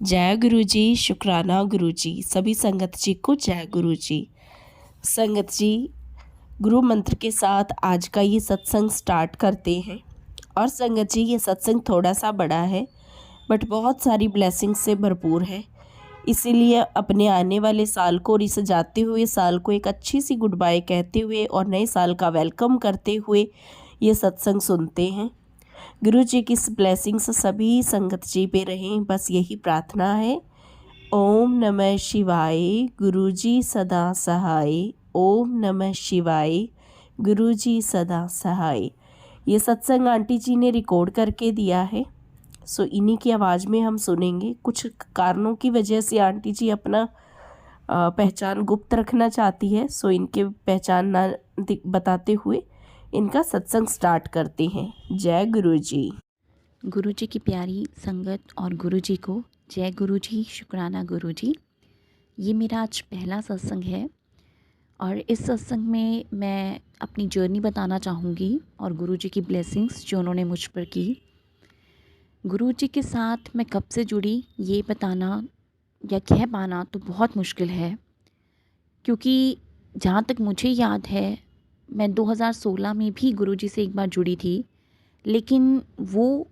जय गुरु जी, शुक्राना गुरु जी। सभी संगत जी को जय गुरु जी। संगत जी, गुरु मंत्र के साथ आज का ये सत्संग स्टार्ट करते हैं। और संगत जी, ये सत्संग थोड़ा सा बड़ा है बट बहुत सारी ब्लेसिंग से भरपूर है। इसीलिए अपने आने वाले साल को और इस जाते हुए साल को एक अच्छी सी गुड बाय कहते हुए और नए साल का वेलकम करते हुए ये सत्संग सुनते हैं। गुरु जी की इस ब्लेसिंग्स सभी संगत जी पे रहें, बस यही प्रार्थना है। ओम नमः शिवाय, गुरु जी सदा सहाय। ओम नमः शिवाय, गुरु जी सदा सहाय। ये सत्संग आंटी जी ने रिकॉर्ड करके दिया है, सो इन्हीं की आवाज़ में हम सुनेंगे। कुछ कारणों की वजह से आंटी जी अपना पहचान गुप्त रखना चाहती है, सो इनके पहचान ना बताते हुए इनका सत्संग स्टार्ट करते हैं। जय गुरु जी। गुरु जी की प्यारी संगत और गुरु जी को जय गुरु जी, शुक्राना गुरु जी। ये मेरा आज पहला सत्संग है और इस सत्संग में मैं अपनी जर्नी बताना चाहूँगी और गुरु जी की ब्लेसिंग्स जो उन्होंने मुझ पर की। गुरु जी के साथ मैं कब से जुड़ी ये बताना या कह पाना तो बहुत मुश्किल है, क्योंकि जहाँ तक मुझे याद है मैं 2016 में भी गुरु जी से एक बार जुड़ी थी, लेकिन वो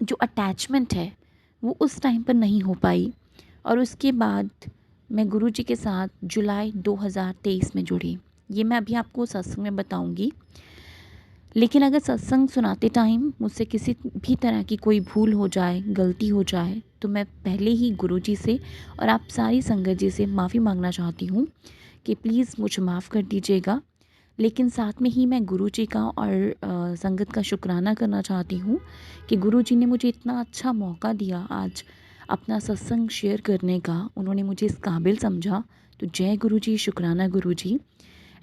जो अटैचमेंट है वो उस टाइम पर नहीं हो पाई। और उसके बाद मैं गुरुजी के साथ जुलाई 2023 में जुड़ी। ये मैं अभी आपको सत्संग में बताऊंगी, लेकिन अगर सत्संग सुनाते टाइम मुझसे किसी भी तरह की कोई भूल हो जाए, गलती हो जाए, तो मैं पहले ही गुरुजी से और आप सारी संगत जी से माफ़ी मांगना चाहती हूँ कि प्लीज़ मुझे माफ़ कर दीजिएगा। लेकिन साथ में ही मैं गुरुजी का और संगत का शुक्राना करना चाहती हूँ कि गुरुजी ने मुझे इतना अच्छा मौका दिया आज अपना सत्संग शेयर करने का। उन्होंने मुझे इस काबिल समझा। तो जय गुरुजी, शुक्राना गुरुजी।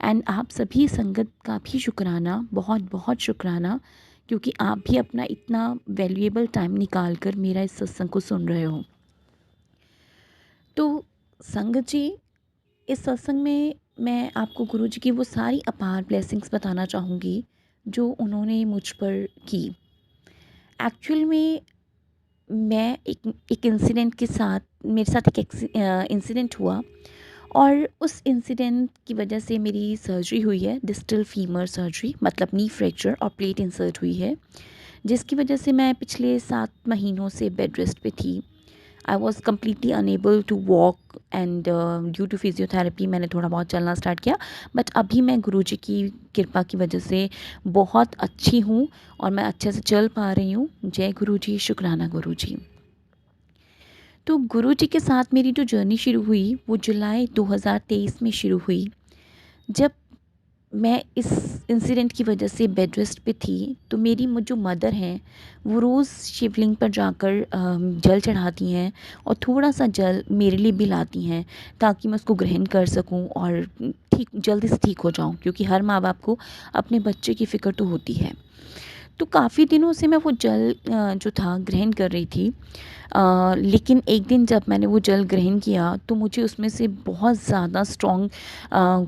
एंड आप सभी संगत का भी शुक्राना, बहुत बहुत शुक्राना, क्योंकि आप भी अपना इतना वैल्यूएबल टाइम निकाल कर मेरा इस सत्संग को सुन रहे हो। तो संगत जी, इस सत्संग में मैं आपको गुरुजी की वो सारी अपार ब्लेसिंग्स बताना चाहूँगी जो उन्होंने मुझ पर की। एक्चुअल में मैं एक इंसिडेंट के साथ, मेरे साथ एक इंसिडेंट हुआ और उस इंसिडेंट की वजह से मेरी सर्जरी हुई है, डिस्टल फीमर सर्जरी, मतलब नी फ्रैक्चर और प्लेट इंसर्ट हुई है, जिसकी वजह से मैं पिछले 7 महीनों से बेड रेस्ट पे थी। I was completely unable to walk and due to physiotherapy मैंने थोड़ा बहुत चलना स्टार्ट किया। बट अभी मैं गुरुजी की कृपा की वजह से बहुत अच्छी हूँ और मैं अच्छे से चल पा रही हूँ। जय गुरुजी, शुक्राना गुरुजी। तो गुरुजी के साथ मेरी जो जर्नी शुरू हुई वो जुलाई 2023 में शुरू हुई, जब मैं इस इंसिडेंट की वजह से बेड रेस्ट पे थी। तो मेरी जो मदर हैं वो रोज़ शिवलिंग पर जाकर जल चढ़ाती हैं और थोड़ा सा जल मेरे लिए भी लाती हैं, ताकि मैं उसको ग्रहण कर सकूं और ठीक जल्दी से ठीक हो जाऊं, क्योंकि हर माँ बाप को अपने बच्चे की फ़िक्र तो होती है। तो काफ़ी दिनों से मैं वो जल जो था ग्रहण कर रही थी। लेकिन एक दिन जब मैंने वो जल ग्रहण किया तो मुझे उसमें से बहुत ज़्यादा स्ट्रॉन्ग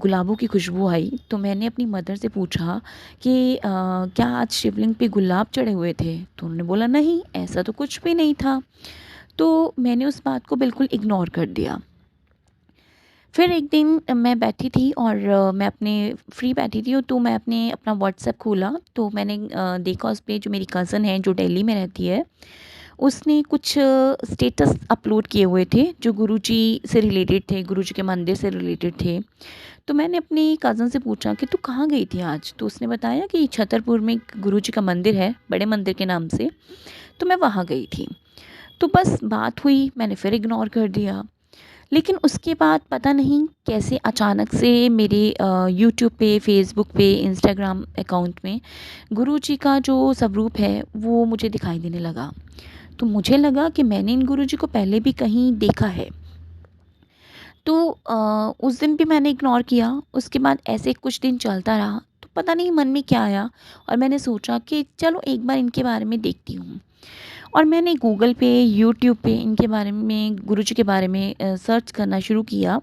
गुलाबों की खुशबू आई। तो मैंने अपनी मदर से पूछा कि क्या आज शिवलिंग पे गुलाब चढ़े हुए थे? तो उन्होंने बोला नहीं, ऐसा तो कुछ भी नहीं था। तो मैंने उस बात को बिल्कुल इग्नोर कर दिया। फिर एक दिन मैं बैठी थी और मैं अपने फ्री बैठी थी, तो मैं अपना व्हाट्सएप खोला, तो मैंने देखा उस पे जो मेरी कज़न है जो दिल्ली में रहती है, उसने कुछ स्टेटस अपलोड किए हुए थे जो गुरुजी से रिलेटेड थे, गुरुजी के मंदिर से रिलेटेड थे। तो मैंने अपनी कज़न से पूछा कि तू कहाँ गई थी आज? तो उसने बताया कि छतरपुर में एक गुरुजी का मंदिर है, बड़े मंदिर के नाम से, तो मैं वहाँ गई थी। तो बस बात हुई, मैंने फिर इग्नोर कर दिया। लेकिन उसके बाद पता नहीं कैसे अचानक से मेरे यूट्यूब पे, फ़ेसबुक पे, इंस्टाग्राम अकाउंट में गुरुजी का जो स्वरूप है वो मुझे दिखाई देने लगा। तो मुझे लगा कि मैंने इन गुरुजी को पहले भी कहीं देखा है। तो उस दिन भी मैंने इग्नोर किया। उसके बाद ऐसे कुछ दिन चलता रहा, तो पता नहीं मन में क्या आया और मैंने सोचा कि चलो एक बार इनके बारे में देखती हूँ। और मैंने गूगल पे, यूट्यूब पे इनके बारे में, गुरुजी के बारे में सर्च करना शुरू किया।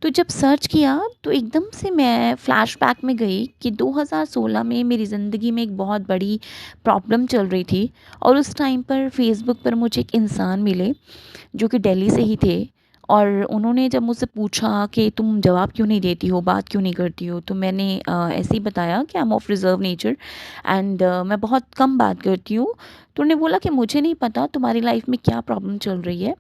तो जब सर्च किया तो एकदम से मैं फ्लैशबैक में गई कि 2016 में मेरी ज़िंदगी में एक बहुत बड़ी प्रॉब्लम चल रही थी और उस टाइम पर फ़ेसबुक पर मुझे एक इंसान मिले जो कि दिल्ली से ही थे। और उन्होंने जब मुझसे पूछा कि तुम जवाब क्यों नहीं देती हो, बात क्यों नहीं करती हो, तो मैंने ऐसे ही बताया कि I am of reserve nature and मैं बहुत कम बात करती हूँ। तो उन्होंने बोला कि मुझे नहीं पता तुम्हारी लाइफ में क्या प्रॉब्लम चल रही है,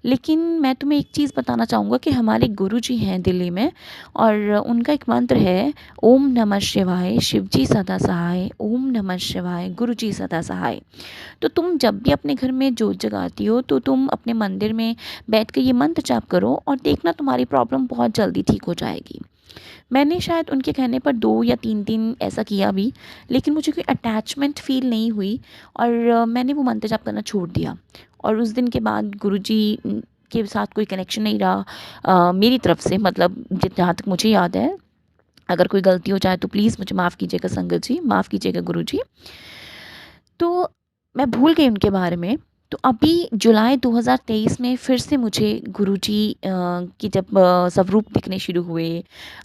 लेकिन मैं तुम्हें एक चीज़ बताना चाहूँगा कि हमारे गुरुजी हैं दिल्ली में और उनका एक मंत्र है, ओम नमः शिवाय शिवजी सदा सहाय, ओम नमः शिवाय गुरुजी सदा सहाय। तो तुम जब भी अपने घर में जोत जगाती हो तो तुम अपने मंदिर में बैठ के ये मंत्र जाप करो और देखना तुम्हारी प्रॉब्लम बहुत जल्दी ठीक हो जाएगी। मैंने शायद उनके कहने पर 2 या 3 दिन ऐसा किया भी, लेकिन मुझे कोई अटैचमेंट फ़ील नहीं हुई और मैंने वो मंत्र जाप करना छोड़ दिया। और उस दिन के बाद गुरुजी के साथ कोई कनेक्शन नहीं रहा मेरी तरफ से, मतलब जहाँ तक मुझे याद है। अगर कोई गलती हो जाए तो प्लीज़ मुझे माफ़ कीजिएगा संगत जी, माफ़ कीजिएगा गुरुजी। तो मैं भूल गई उनके बारे में। तो अभी जुलाई 2023 में फिर से मुझे गुरुजी की जब स्वरूप दिखने शुरू हुए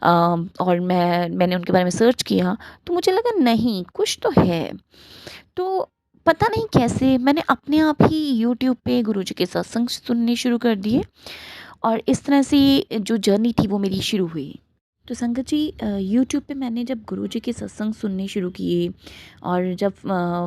और मैंने उनके बारे में सर्च किया तो मुझे लगा नहीं कुछ तो है। तो पता नहीं कैसे मैंने अपने आप ही यूट्यूब पे गुरुजी के सत्संग सुनने शुरू कर दिए और इस तरह से जो जर्नी थी वो मेरी शुरू हुई। तो संगत जी यूट्यूब पे मैंने जब गुरुजी के सत्संग सुनने शुरू किए और जब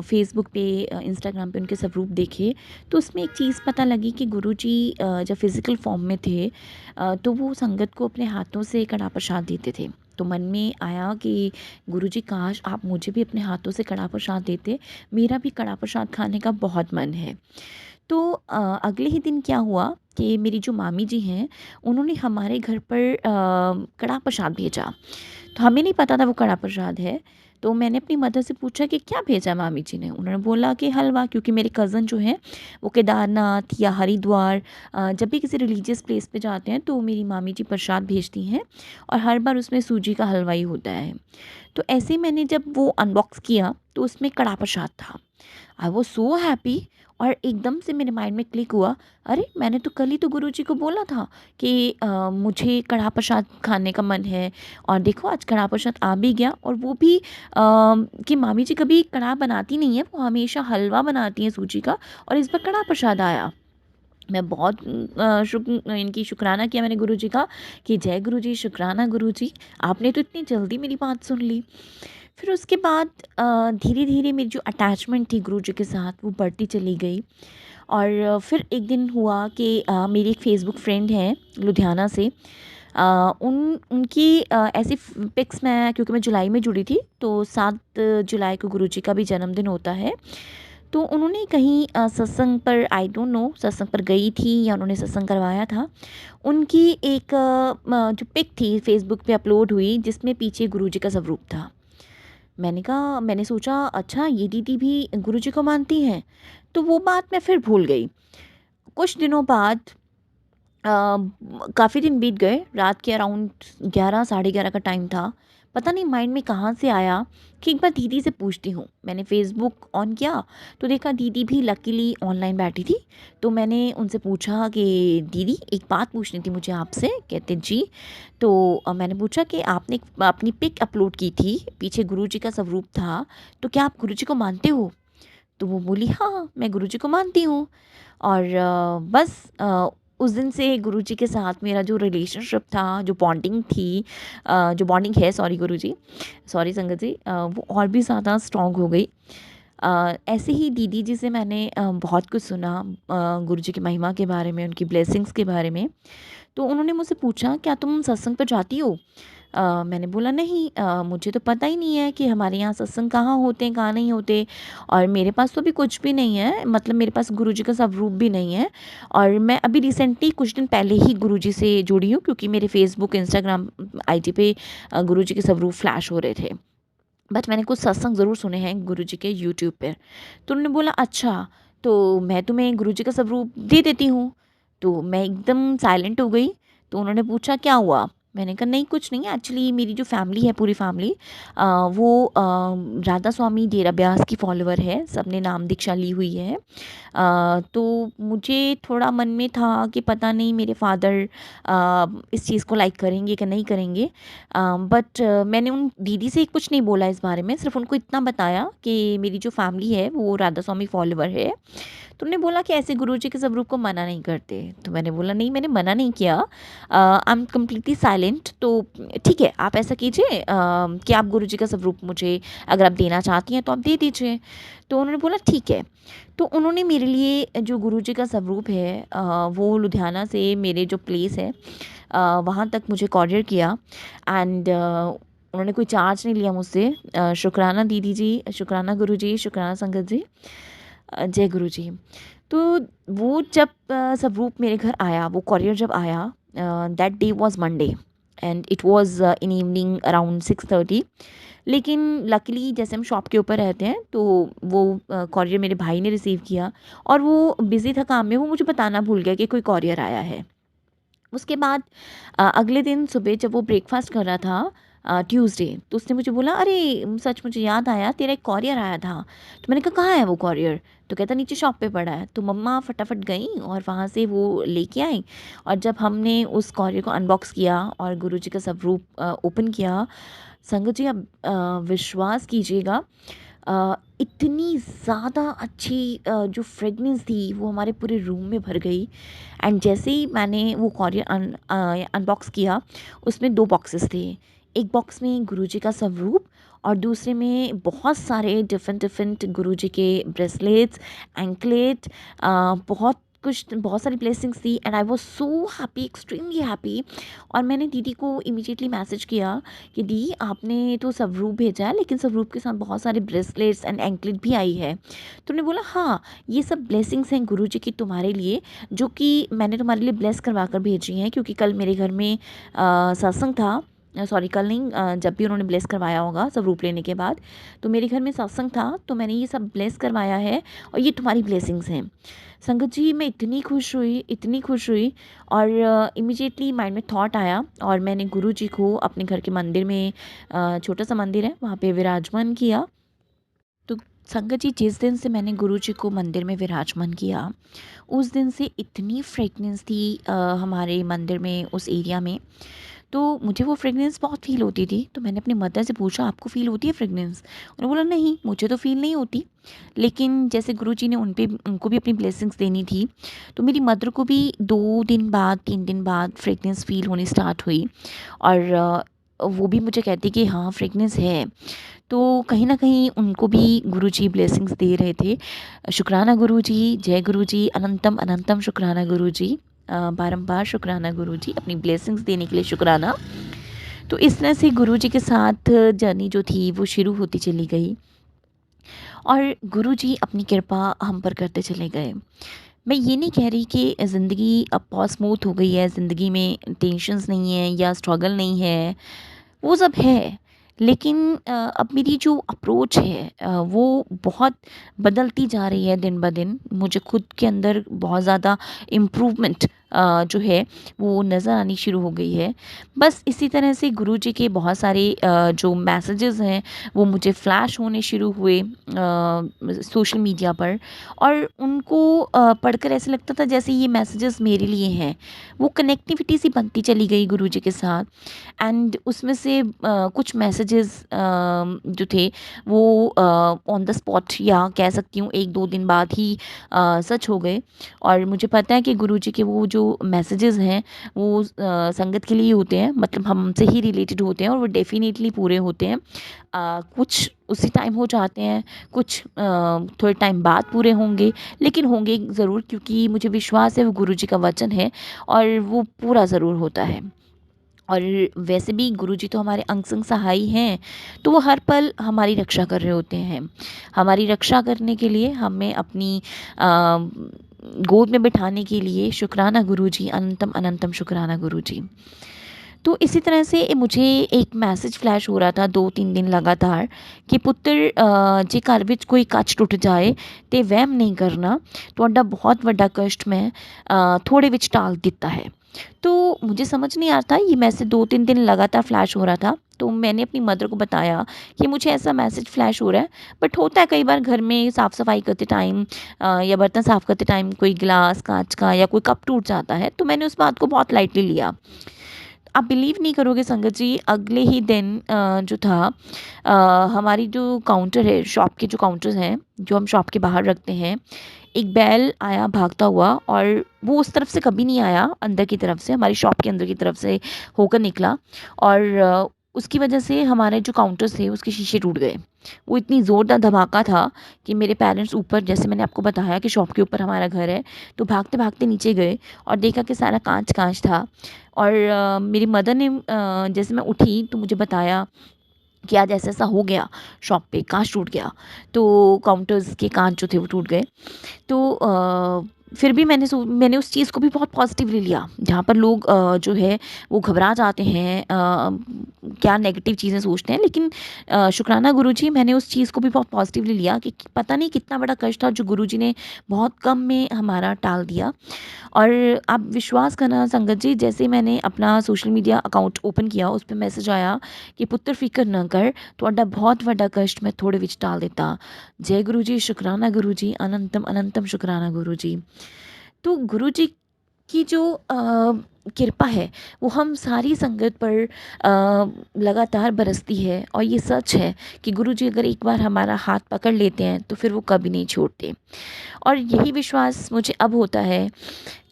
फेसबुक पे इंस्टाग्राम पे उनके स्वरूप देखे तो उसमें एक चीज़ पता लगी कि गुरुजी जब फिज़िकल फॉर्म में थे तो वो संगत को अपने हाथों से कड़ा प्रसाद देते थे। तो मन में आया कि गुरुजी काश आप मुझे भी अपने हाथों से कड़ा प्रसाद देते, मेरा भी कड़ा प्रसाद खाने का बहुत मन है। तो अगले ही दिन क्या हुआ कि मेरी जो मामी जी हैं उन्होंने हमारे घर पर कड़ा प्रसाद भेजा। तो हमें नहीं पता था वो कड़ा प्रसाद है। तो मैंने अपनी मदर से पूछा कि क्या भेजा मामी जी ने? उन्होंने बोला कि हलवा, क्योंकि मेरे कज़न जो हैं वो केदारनाथ या हरिद्वार जब भी किसी रिलीजियस प्लेस पे जाते हैं तो मेरी मामी जी प्रसाद भेजती हैं और हर बार उसमें सूजी का हलवा ही होता है। तो ऐसे ही मैंने जब वो अनबॉक्स किया तो उसमें कड़ा प्रसाद था। आई वाज़ सो हैप्पी और एकदम से मेरे माइंड में क्लिक हुआ, अरे मैंने तो कल ही तो गुरुजी को बोला था कि मुझे कढ़ा प्रसाद खाने का मन है और देखो आज कढ़ा प्रसाद आ भी गया। और वो भी कि मामी जी कभी कढ़ा बनाती नहीं है, वो हमेशा हलवा बनाती हैं सूजी का और इस बार कढ़ा प्रसाद आया। मैं बहुत इनकी शुक्राना किया मैंने गुरुजी का कि जय गुरुजी, शुक्राना गुरुजी, आपने तो इतनी जल्दी मेरी बात सुन ली। फिर उसके बाद धीरे धीरे मेरी जो अटैचमेंट थी गुरुजी के साथ वो बढ़ती चली गई। और फिर एक दिन हुआ कि मेरी एक फ़ेसबुक फ्रेंड है लुधियाना से, उनकी ऐसी पिक्स मैं, क्योंकि मैं जुलाई में जुड़ी थी तो 7 जुलाई को गुरुजी का भी जन्मदिन होता है। तो उन्होंने कहीं सत्संग पर, आई डोंट नो सत्संग पर गई थी या उन्होंने सत्संग करवाया था, उनकी एक जो पिक थी फ़ेसबुक पे अपलोड हुई जिसमें पीछे गुरुजी का स्वरूप था। मैंने सोचा अच्छा ये दीदी भी गुरुजी को मानती हैं, तो वो बात मैं फिर भूल गई। कुछ दिनों बाद काफ़ी दिन बीत गए, रात के अराउंड 11 साढ़े 11 का टाइम था। पता नहीं माइंड में कहाँ से आया कि एक बार दीदी से पूछती हूँ। मैंने फ़ेसबुक ऑन किया तो देखा दीदी भी लकीली ऑनलाइन बैठी थी। तो मैंने उनसे पूछा कि दीदी एक बात पूछनी थी मुझे आपसे। कहते जी। तो मैंने पूछा कि आपने अपनी पिक अपलोड की थी, पीछे गुरुजी का स्वरूप था, तो क्या आप गुरुजी को मानते हो? तो वो बोली हाँ, मैं गुरुजी को मानती हूँ। और बस उस दिन से गुरुजी के साथ मेरा जो रिलेशनशिप था, जो बॉन्डिंग थी, जो बॉन्डिंग है, सॉरी गुरुजी, सॉरी संगत जी, वो और भी ज़्यादा स्ट्रॉन्ग हो गई। ऐसे ही दीदी जी से मैंने बहुत कुछ सुना गुरुजी की महिमा के बारे में, उनकी ब्लेसिंग्स के बारे में। तो उन्होंने मुझसे पूछा क्या तुम सत्संग पर जाती हो? मैंने बोला नहीं, मुझे तो पता ही नहीं है कि हमारे यहाँ सत्संग कहाँ होते हैं कहाँ नहीं होते, और मेरे पास तो अभी कुछ भी नहीं है, मतलब मेरे पास गुरुजी का स्वरूप भी नहीं है। और मैं अभी रिसेंटली कुछ दिन पहले ही गुरुजी से जुड़ी हूँ क्योंकि मेरे फेसबुक इंस्टाग्राम आईडी पे गुरुजी के स्वरूप फ्लैश हो रहे थे। बट मैंने कुछ सत्संग ज़रूर सुने हैं गुरुजी के यूट्यूब पर। तो उन्होंने बोला अच्छा, तो मैं तुम्हें गुरुजी का स्वरूप दे देती हूँ। तो मैं एकदम साइलेंट हो गई। तो उन्होंने पूछा क्या हुआ? मैंने कहा नहीं कुछ नहीं, एक्चुअली मेरी जो फैमिली है पूरी फैमिली वो राधा स्वामी डेरा ब्यास की फॉलोअर है, सबने नाम दीक्षा ली हुई है। तो मुझे थोड़ा मन में था कि पता नहीं मेरे फादर इस चीज़ को लाइक करेंगे कि नहीं करेंगे, बट मैंने उन दीदी से कुछ नहीं बोला इस बारे में, सिर्फ उनको इतना बताया कि मेरी जो फैमिली है वो राधा स्वामी फॉलोअर है। तो उन्होंने बोला कि ऐसे गुरुजी के स्वरूप को मना नहीं करते। तो मैंने बोला नहीं, मैंने मना नहीं किया, आई एम कम्प्लीटली साइलेंट। तो ठीक है, आप ऐसा कीजिए कि आप गुरुजी का स्वरूप मुझे अगर आप देना चाहती हैं तो आप दे दीजिए। तो उन्होंने बोला ठीक है। तो उन्होंने मेरे लिए जो गुरुजी का स्वरूप है वो लुधियाना से मेरे जो प्लेस है वहाँ तक मुझे कॉरियर किया। एंड उन्होंने कोई चार्ज नहीं लिया मुझसे। शुक्राना दीदी जी, शुक्राना गुरुजी, शुक्राना संगत जी, जय गुरु जी। तो वो जब स्वरूप मेरे घर आया, वो कॉरियर जब आया, that day was Monday and it was in evening around 6:30। लेकिन लकीली जैसे हम शॉप के ऊपर रहते हैं तो वो कॉरियर मेरे भाई ने रिसीव किया और वो बिज़ी था काम में, वो मुझे बताना भूल गया कि कोई कॉरियर आया है। उसके बाद अगले दिन सुबह जब वो ब्रेकफास्ट कर रहा था ट्यूसडे, तो उसने मुझे बोला अरे सच मुझे याद आया तेरा एक कॉरियर आया था। तो मैंने कहा कहाँ है वो कॉरियर? तो कहता नीचे शॉप पे पड़ा है। तो मम्मा फटाफट गई और वहाँ से वो लेके आई। और जब हमने उस कॉरियर को अनबॉक्स किया और गुरुजी का स्वरूप ओपन किया, संगत जी आप विश्वास कीजिएगा, इतनी ज़्यादा अच्छी जो फ्रेगनेंस थी वो हमारे पूरे रूम में भर गई। एंड जैसे ही मैंने वो कॉरियर अनबॉक्स किया, उसमें 2 बॉक्सेस थे। एक बॉक्स में गुरुजी का स्वरूप और दूसरे में बहुत सारे डिफरेंट डिफरेंट गुरुजी के ब्रेसलेट्स, एंकलेट, बहुत कुछ, बहुत सारी ब्लेसिंग्स थी। And I was so happy, extremely happy. और मैंने दीदी को इमीडिएटली मैसेज किया कि दी आपने तो स्वरूप भेजा है लेकिन स्वरूप के साथ बहुत सारे ब्रेसलेट्स एंड एंकलेट भी आई है। तो उन्होंने बोला हाँ ये सब ब्लेसिंग्स हैं गुरुजी की तुम्हारे लिए, जो कि मैंने तुम्हारे लिए ब्लेस करवा कर भेजी हैं, क्योंकि कल मेरे घर में सत्संग था। सॉरी कल नहीं, जब भी उन्होंने ब्लेस करवाया होगा स्वरूप लेने के बाद, तो मेरे घर में सत्संग था तो मैंने ये सब ब्लेस करवाया है और ये तुम्हारी ब्लेसिंग्स हैं। संगत जी मैं इतनी खुश हुई, इतनी खुश हुई। और इमीडिएटली माइंड में थॉट आया और मैंने गुरु जी को अपने घर के मंदिर में, छोटा सा मंदिर है वहाँ पे विराजमान किया। तो संगत जी जिस दिन से मैंने गुरु जी को मंदिर में विराजमान किया, उस दिन से इतनी फ्रेगनेंस थी हमारे मंदिर में, उस एरिया में। तो मुझे वो फ्रेगनेंस बहुत फ़ील होती थी। तो मैंने अपनी मदर से पूछा आपको फ़ील होती है फ्रेगनेंस? उन्होंने बोला नहीं मुझे तो फ़ील नहीं होती। लेकिन जैसे गुरुजी ने उनको भी अपनी ब्लेसिंग्स देनी थी, तो मेरी मदर को भी 2 दिन बाद 3 दिन बाद फ्रेगनेंस फ़ील होनी स्टार्ट हुई। और वो भी मुझे कहती कि हाँ फ्रेगनेंस है। तो कहीं न कहीं उनको भी गुरुजी ब्लेसिंग्स दे रहे थे। शुक्राना गुरुजी, जय गुरुजी, अनंतम अनंतम शुक्राना गुरुजी, बारंबार शुक्राना गुरुजी, अपनी ब्लेसिंग्स देने के लिए शुक्राना। तो इस तरह से गुरुजी के साथ जर्नी जो थी वो शुरू होती चली गई और गुरुजी अपनी कृपा हम पर करते चले गए। मैं ये नहीं कह रही कि ज़िंदगी अब बहुत स्मूथ हो गई है, ज़िंदगी में टेंशन्स नहीं है या स्ट्रगल नहीं है, वो सब है। लेकिन अब मेरी जो अप्रोच है वो बहुत बदलती जा रही है दिन ब दिन। मुझे खुद के अंदर बहुत ज़्यादा इम्प्रूवमेंट जो है वो नज़र आनी शुरू हो गई है। बस इसी तरह से गुरुजी के बहुत सारे जो मैसेजेस हैं वो मुझे फ्लैश होने शुरू हुए सोशल मीडिया पर। और उनको पढ़कर ऐसे लगता था जैसे ये मैसेजेस मेरे लिए हैं। वो कनेक्टिविटी सी बनती चली गई गुरुजी के साथ। एंड उसमें से कुछ मैसेजेस जो थे वो ऑन द स्पॉट या कह सकती हूँ 1-2 दिन बाद ही सच हो गए। और मुझे पता है कि गुरुजी के वो जो मैसेजेस हैं वो संगत के लिए ही होते हैं, मतलब हमसे ही रिलेटेड होते हैं और वो डेफिनेटली पूरे होते हैं। कुछ उसी टाइम हो जाते हैं, कुछ थोड़े टाइम बाद पूरे होंगे, लेकिन होंगे ज़रूर, क्योंकि मुझे विश्वास है वो गुरुजी का वचन है और वो पूरा ज़रूर होता है। और वैसे भी गुरुजी तो हमारे अंग संग सहाय हैं, तो वो हर पल हमारी रक्षा कर रहे होते हैं। हमारी रक्षा करने के लिए हमें अपनी गोद में बिठाने के लिए शुक्राना गुरुजी, अनंतम अनंतम शुक्राना गुरुजी। तो इसी तरह से मुझे एक मैसेज फ्लैश हो रहा था 2-3 दिन लगातार कि पुत्र जे घर विच कोई कच टुट जाए तो वहम नहीं करना, तुहाडा बहुत वड्डा कष्ट मैं थोड़े विच टाल दिता है। तो मुझे समझ नहीं आ रहा था, ये मैसेज 2-3 दिन लगातार फ्लैश हो रहा था। तो मैंने अपनी मदर को बताया कि मुझे ऐसा मैसेज फ्लैश हो रहा है। बट होता है कई बार घर में साफ़-सफ़ाई करते टाइम या बर्तन साफ़ करते टाइम कोई गिलास काँच का या कोई कप टूट जाता है, तो मैंने उस बात को बहुत लाइटली लिया। आप बिलीव नहीं करोगे संगत जी, अगले ही दिन जो था हमारी जो काउंटर है, शॉप के जो काउंटर्स हैं, जो हम शॉप के बाहर रखते हैं, एक बैल आया भागता हुआ, और वो उस तरफ से कभी नहीं आया, अंदर की तरफ से, हमारी शॉप के अंदर की तरफ से होकर निकला। और उसकी वजह से हमारे जो काउंटर्स थे उसके शीशे टूट गए। वो इतनी ज़ोरदार धमाका था कि मेरे पेरेंट्स ऊपर, जैसे मैंने आपको बताया कि शॉप के ऊपर हमारा घर है, तो भागते भागते नीचे गए और देखा कि सारा कांच कांच था। और मेरी मदर ने जैसे मैं उठी तो मुझे बताया कि आज ऐसा-ऐसा हो गया, शॉप पे काँच टूट गया। तो काउंटर्स के काँच जो थे वो टूट गए। तो फिर भी मैंने उस चीज़ को भी बहुत पॉज़िटिवली लिया। जहाँ पर लोग जो है वो घबरा जाते हैं, क्या नेगेटिव चीज़ें सोचते हैं, लेकिन शुक्राना गुरुजी, मैंने उस चीज़ को भी बहुत पॉज़िटिवली लिया कि पता नहीं कितना बड़ा कष्ट था जो गुरुजी ने बहुत कम में हमारा टाल दिया। और आप विश्वास करना संगत जी, जैसे ही मैंने अपना सोशल मीडिया अकाउंट ओपन किया, उस पे मैसेज आया कि पुत्र फ़िकर ना कर, तुहाडा बहुत वड्डा कष्ट मैं थोड़े विच टाल दिता। जय गुरु जी, शुकराना गुरु जी, अनंतम अनंतम शुकराना गुरु जी। तो गुरु जी की जो कृपा है वो हम सारी संगत पर लगातार बरसती है, और ये सच है कि गुरु जी अगर एक बार हमारा हाथ पकड़ लेते हैं तो फिर वो कभी नहीं छोड़ते। और यही विश्वास मुझे अब होता है,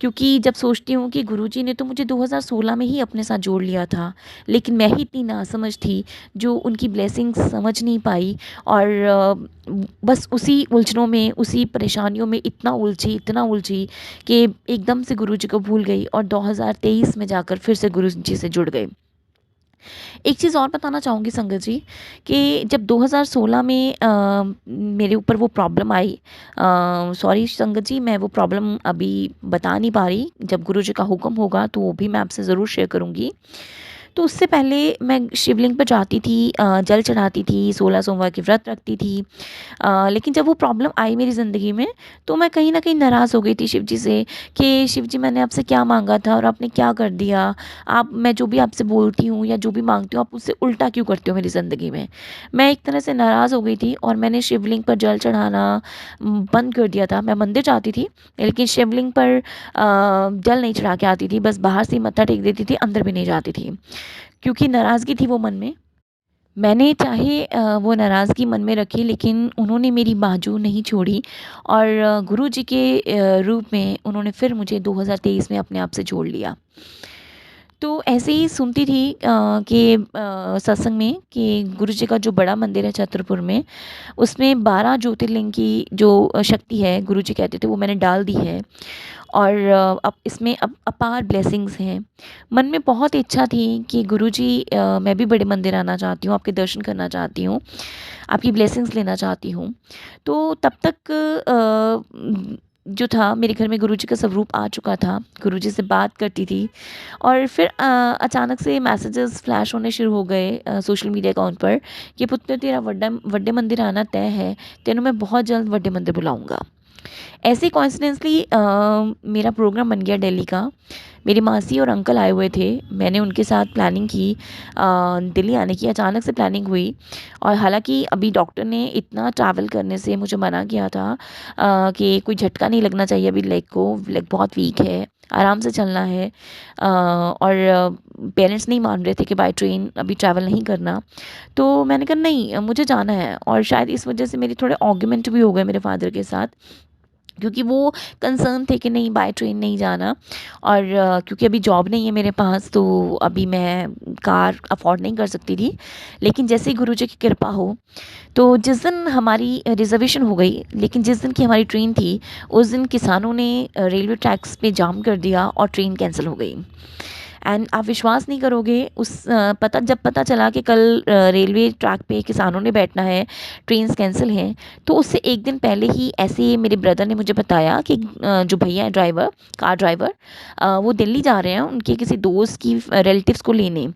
क्योंकि जब सोचती हूँ कि गुरुजी ने तो मुझे 2016 में ही अपने साथ जोड़ लिया था, लेकिन मैं ही इतनी नासमझ थी जो उनकी ब्लेसिंग्स समझ नहीं पाई। और बस उसी उलझनों में, उसी परेशानियों में इतना उलझी कि एकदम से गुरुजी को भूल गई और 2023 में जाकर फिर से गुरुजी से जुड़ गई। एक चीज़ और बताना चाहूँगी संगत जी, कि जब 2016 में मेरे ऊपर वो प्रॉब्लम आई, सॉरी संगत जी, मैं वो प्रॉब्लम अभी बता नहीं पा रही, जब गुरुजी का हुक्म होगा तो वो भी मैं आपसे ज़रूर शेयर करूँगी। तो उससे पहले मैं शिवलिंग पर जाती थी, जल चढ़ाती थी, 16 सोमवार की व्रत रखती थी। लेकिन जब वो प्रॉब्लम आई मेरी ज़िंदगी में, तो मैं कहीं न कहीं नाराज़ हो गई थी शिव जी से कि शिव जी, मैंने आपसे क्या माँगा था और आपने क्या कर दिया? मैं जो भी आपसे बोलती हूँ या जो भी माँगती हूँ, आप उससे उल्टा क्यों करते हो मेरी ज़िंदगी में? मैं एक तरह से नाराज़ हो गई थी और मैंने शिवलिंग पर जल चढ़ाना बंद कर दिया था। मैं मंदिर जाती थी, लेकिन शिवलिंग पर जल नहीं चढ़ा के आती थी, बस बाहर से ही मत्था टेक देती थी, अंदर भी नहीं जाती थी, क्योंकि नाराज़गी थी वो मन में। मैंने चाहे वो नाराज़गी मन में रखी, लेकिन उन्होंने मेरी बाजू नहीं छोड़ी, और गुरुजी के रूप में उन्होंने फिर मुझे 2023 में अपने आप से जोड़ लिया। तो ऐसे ही सुनती थी कि सत्संग में कि गुरुजी का जो बड़ा मंदिर है छतरपुर में, उसमें 12 ज्योतिर्लिंग की जो शक्ति है, गुरुजी कहते थे, वो मैंने डाल दी है। और अब इसमें अब अपार ब्लेसिंग्स हैं। मन में बहुत इच्छा थी कि गुरुजी, मैं भी बड़े मंदिर आना चाहती हूँ, आपके दर्शन करना चाहती हूँ, आपकी ब्लेसिंग्स लेना चाहती हूँ। तो तब तक जो था, मेरे घर में गुरुजी का स्वरूप आ चुका था, गुरुजी से बात करती थी। और फिर अचानक से मैसेजेस फ्लैश होने शुरू हो गए सोशल मीडिया अकाउंट पर कि पुत्र, तेरा वड्डे मंदिर आना तय है, तेनों मैं बहुत जल्द वड्डे मंदिर बुलाऊंगा। ऐसे कोइंसिडेंटली मेरा प्रोग्राम बन गया दिल्ली का। मेरी मासी और अंकल आए हुए थे, मैंने उनके साथ प्लानिंग की दिल्ली आने की, अचानक से प्लानिंग हुई। और हालांकि अभी डॉक्टर ने इतना ट्रैवल करने से मुझे मना किया था कि कोई झटका नहीं लगना चाहिए अभी, लेग बहुत वीक है, आराम से चलना है। और पेरेंट्स नहीं मान रहे थे कि बाय ट्रेन अभी ट्रैवल नहीं करना। तो मैंने कहा नहीं, मुझे जाना है। और शायद इस वजह से मेरे थोड़े आर्ग्यूमेंट भी हो गए मेरे फादर के साथ, क्योंकि वो कंसर्न थे कि नहीं, बाय ट्रेन नहीं जाना। और क्योंकि अभी जॉब नहीं है मेरे पास, तो अभी मैं कार अफोर्ड नहीं कर सकती थी। लेकिन जैसे ही गुरुजी की कृपा हो, तो जिस दिन हमारी रिज़र्वेशन हो गई, लेकिन जिस दिन की हमारी ट्रेन थी, उस दिन किसानों ने रेलवे ट्रैक्स पे जाम कर दिया और ट्रेन कैंसिल हो गई। एंड आप विश्वास नहीं करोगे, जब पता चला कि कल रेलवे ट्रैक पे किसानों ने बैठना है, ट्रेन्स कैंसिल हैं, तो उससे एक दिन पहले ही ऐसे मेरे ब्रदर ने मुझे बताया कि जो भैया हैं ड्राइवर, कार ड्राइवर, वो दिल्ली जा रहे हैं उनके किसी दोस्त की रिलेटिव्स को लेने।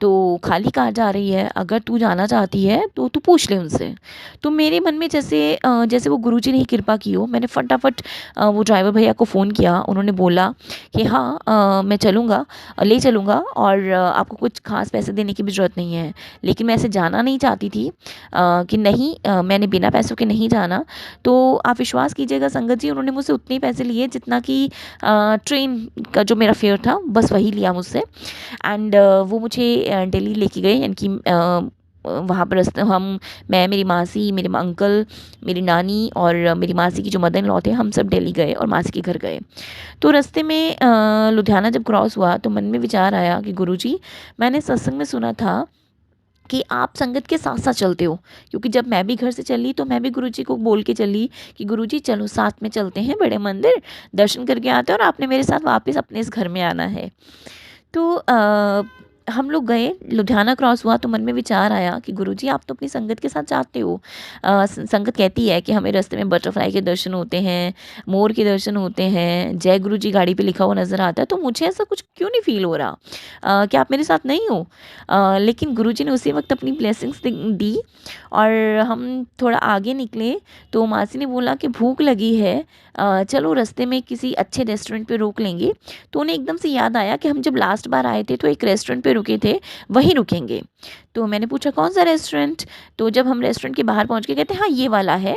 तो खाली कार जा रही है, अगर तू जाना चाहती है तो तू पूछ ले उनसे। तो मेरे मन में जैसे वो गुरुजी ने ही कृपा की हो, मैंने फटाफट वो ड्राइवर भैया को फ़ोन किया। उन्होंने बोला कि हाँ, मैं चलूँगा, ले चलूँगा, और आपको कुछ खास पैसे देने की भी ज़रूरत नहीं है। लेकिन मैं ऐसे जाना नहीं चाहती थी कि नहीं, मैंने बिना पैसों के नहीं जाना। तो आप विश्वास कीजिएगा संगत जी, उन्होंने मुझसे उतने ही पैसे लिए जितना कि ट्रेन का जो मेरा फेयर था बस वही लिया मुझसे। एंड वो मुझे दिल्ली लेके गए, यानी कि वहाँ पर मैं, मेरी मासी, मेरे अंकल, मेरी नानी और मेरी मासी की जो मदर इन लॉ थे, हम सब दिल्ली गए और मासी के घर गए। तो रास्ते में लुधियाना जब क्रॉस हुआ तो मन में विचार आया कि गुरुजी, मैंने सत्संग में सुना था कि आप संगत के साथ साथ चलते हो, क्योंकि जब मैं भी घर से चली तो मैं भी गुरुजी को बोल के चली कि गुरुजी चलो साथ में चलते हैं बड़े मंदिर, दर्शन करके आते हैं, और आपने मेरे साथ वापस अपने इस घर में आना है। तो हम लोग गए, लुधियाना क्रॉस हुआ तो मन में विचार आया कि गुरुजी आप तो अपनी संगत के साथ जाते हो। संगत कहती है कि हमें रास्ते में बटरफ्लाई के दर्शन होते हैं, मोर के दर्शन होते हैं, जय गुरुजी गाड़ी पे लिखा हुआ नज़र आता है, तो मुझे ऐसा कुछ क्यों नहीं फील हो रहा कि आप मेरे साथ नहीं हो। लेकिन गुरुजी ने उसी वक्त अपनी ब्लेसिंग्स दी और हम थोड़ा आगे निकले तो मासी ने बोला कि भूख लगी है, चलो रास्ते में किसी अच्छे रेस्टोरेंट पे रोक लेंगे। तो उन्हें एकदम से याद आया कि हम जब लास्ट बार आए थे तो एक रेस्टोरेंट पे रुके थे, वहीं रुकेंगे। तो मैंने पूछा कौन सा रेस्टोरेंट। तो जब हम रेस्टोरेंट के बाहर पहुंच के कहते हाँ ये वाला है।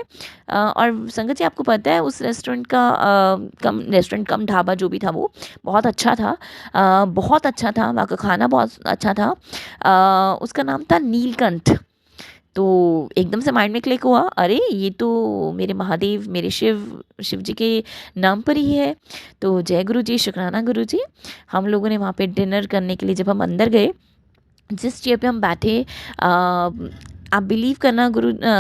और संगत जी आपको पता है उस रेस्टोरेंट कम ढाबा जो भी था वो बहुत अच्छा था, बहुत अच्छा था, वहाँ का खाना बहुत अच्छा था। उसका नाम था नीलकंठ। तो एकदम से माइंड में क्लिक हुआ, अरे ये तो मेरे महादेव, मेरे शिव जी के नाम पर ही है। तो जय गुरु जी, शुक्राना गुरु जी। हम लोगों ने वहाँ पे डिनर करने के लिए जब हम अंदर गए, जिस चेयर पे हम बैठे, आप बिलीव करना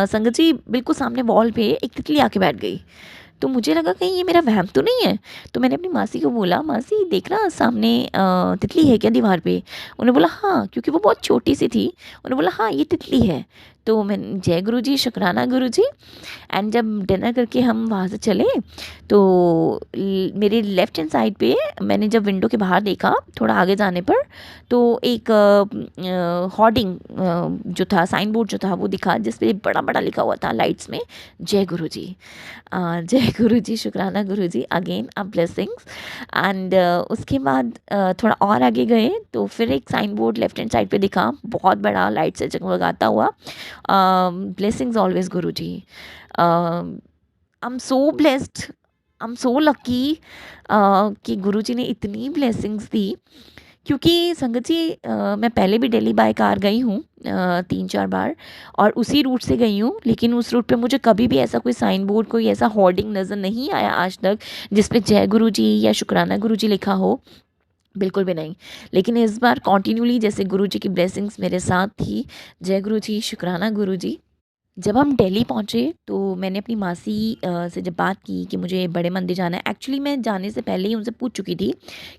संगत जी, बिल्कुल सामने वॉल पे एक तितली आके बैठ गई। तो मुझे लगा कहीं ये मेरा वहम तो नहीं है। तो मैंने अपनी मासी को बोला, मासी देखना सामने तितली है क्या दीवार पे। उन्होंने बोला हाँ, क्योंकि वो बहुत छोटी सी थी। उन्होंने बोला हाँ ये तितली है। तो मैं जय गुरु जी, शुक्राना गुरु जी। एंड जब डिनर करके हम वहाँ से चले तो मेरे लेफ़्ट हैंड साइड पे मैंने जब विंडो के बाहर देखा थोड़ा आगे जाने पर, तो एक होर्डिंग जो था, साइन बोर्ड जो था वो दिखा, जिस पे बड़ा बड़ा लिखा हुआ था लाइट्स में, जय गुरु जी। जय गुरु जी, शुक्राना Guru ji, again a blessings. And उसके बाद थोड़ा और आगे गए तो फिर एक sign board left hand side पे दिखा, बहुत बड़ा लाइट से जगमगाता हुआ, blessings always Guru ji. I am so blessed, I am so lucky कि गुरु जी ने इतनी ब्लेसिंग्स दी। क्योंकि संगत जी मैं पहले भी दिल्ली बाय कार गई हूँ 3-4 बार, और उसी रूट से गई हूँ, लेकिन उस रूट पे मुझे कभी भी ऐसा कोई साइन बोर्ड, कोई ऐसा होर्डिंग नज़र नहीं आया आज तक जिस पे जय गुरु जी या शुक्राना गुरु जी लिखा हो, बिल्कुल भी नहीं। लेकिन इस बार कॉन्टिन्यूली जैसे गुरु जी की ब्लेसिंग्स मेरे साथ थी, जय गुरु जी, शुक्राना गुरु जी। जब हम दिल्ली पहुँचे तो मैंने अपनी मासी से जब बात की कि मुझे बड़े मंदिर जाना है, एक्चुअली मैं जाने से पहले ही उनसे पूछ चुकी थी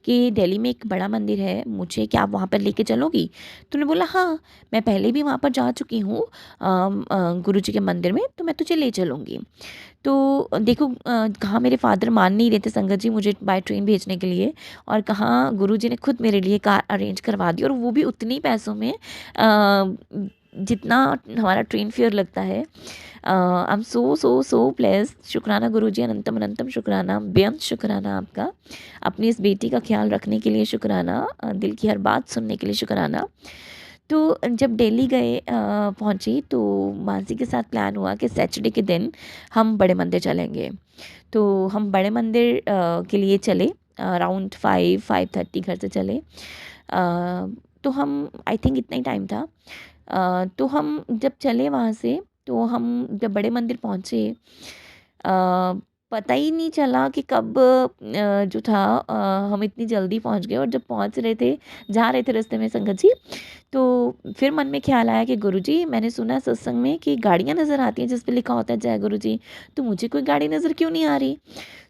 कि दिल्ली में एक बड़ा मंदिर है, मुझे क्या आप वहाँ पर लेके चलोगी। तो उन्होंने बोला हाँ, मैं पहले भी वहाँ पर जा चुकी हूँ गुरु जी के मंदिर में, तो मैं तुझे ले चलूँगी। तो देखो कहाँ मेरे फादर मान नहीं रहे थे संगत जी मुझे बाय ट्रेन भेजने के लिए, और कहाँ गुरु जी ने खुद मेरे लिए कार अरेंज करवा दी, और वो भी उतने ही पैसों में जितना हमारा ट्रेन फेयर लगता है। आई am so so so blessed. शुक्राना गुरु जी, अनंतम अनंतम शुक्राना, बेअंत शुक्राना आपका, अपनी इस बेटी का ख्याल रखने के लिए शुक्राना, दिल की हर बात सुनने के लिए शुक्राना। तो जब दिल्ली गए पहुँची तो मानसी के साथ प्लान हुआ कि सैटरडे के दिन हम बड़े मंदिर चलेंगे। तो हम बड़े मंदिर के लिए चले, अराउंड 5-5:30 घर से चले। तो हम आई थिंक इतना ही टाइम था। तो हम जब चले वहाँ से, तो हम जब बड़े मंदिर पहुँचे, पता ही नहीं चला कि कब जो था हम इतनी जल्दी पहुँच गए। और जब पहुँच रहे थे, जा रहे थे रास्ते में संगत जी, तो फिर मन में ख्याल आया कि गुरुजी, मैंने सुना है सत्संग में कि गाड़ियाँ नज़र आती हैं जिस पे लिखा होता है जय गुरु जी, तो मुझे कोई गाड़ी नज़र क्यों नहीं आ रही।